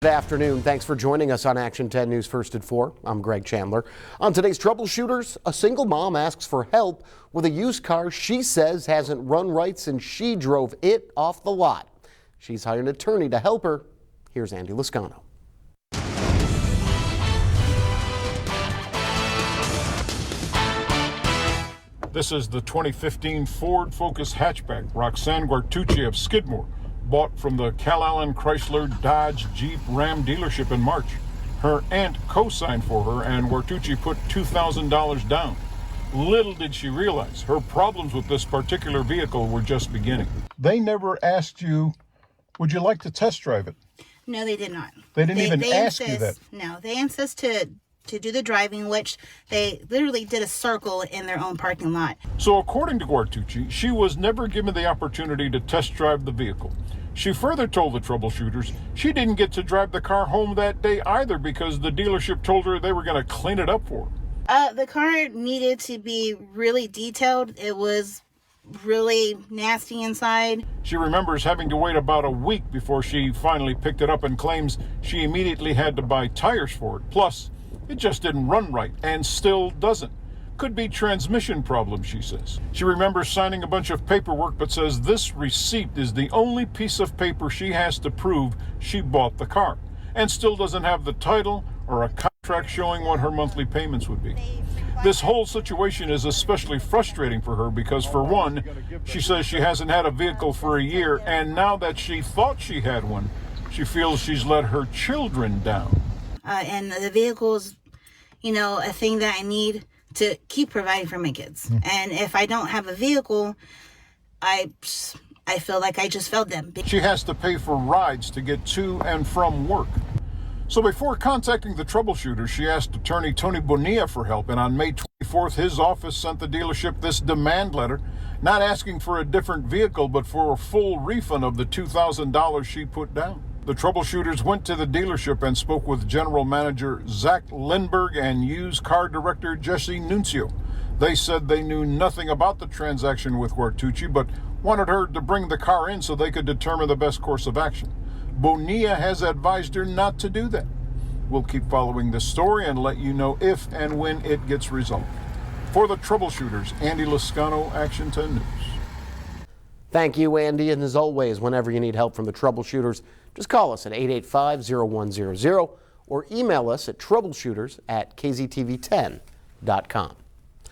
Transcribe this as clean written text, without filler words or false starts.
Good afternoon. Thanks for joining us on Action 10 News First at 4. I'm Greg Chandler. On today's Troubleshooters, a single mom asks for help with a used car she says hasn't run right since she drove it off the lot. She's hired an attorney to help her. Here's Andy Lascano. This is the 2015 Ford Focus hatchback Roxanne Guartucci of Skidmore bought from the Calallen Chrysler Dodge Jeep Ram dealership in March. Her aunt co-signed for her and Guartucci put $2,000 down. Little did she realize her problems with this particular vehicle were just beginning. They never asked you, would you like to test drive it? No, they did not. They didn't even ask you that? No, they insist to do the driving, which they literally did a circle in their own parking lot. So according to Guartucci, she was never given the opportunity to test drive the vehicle. She further told the Troubleshooters she didn't get to drive the car home that day either because the dealership told her they were going to clean it up for her. The car needed to be really detailed. It was really nasty inside. She remembers having to wait about a week before she finally picked it up and claims she immediately had to buy tires for it. Plus, it just didn't run right and still doesn't. Could be transmission problems, she says. She remembers signing a bunch of paperwork but says this receipt is the only piece of paper she has to prove she bought the car and still doesn't have the title or a contract showing what her monthly payments would be. This whole situation is especially frustrating for her because, for one, she says she hasn't had a vehicle for a year, and now that she thought she had one, she feels she's let her children down. And the vehicle's, a thing that I need to keep providing for my kids. And if I don't have a vehicle, I feel like I just failed them. She has to pay for rides to get to and from work. So before contacting the Troubleshooters, she asked attorney Tony Bonilla for help, and on May 24th, his office sent the dealership this demand letter, not asking for a different vehicle, but for a full refund of the $2,000 she put down. The Troubleshooters went to the dealership and spoke with General Manager Zach Lindberg and used car director Jesse Nuncio. They said they knew nothing about the transaction with Guartucci, but wanted her to bring the car in so they could determine the best course of action. Bonilla has advised her not to do that. We'll keep following this story and let you know if and when it gets resolved. For the Troubleshooters, Andy Lascano, Action 10 News. Thank you, Andy. And as always, whenever you need help from the Troubleshooters, just call us at 885-0100 or email us at troubleshooters@kztv10.com.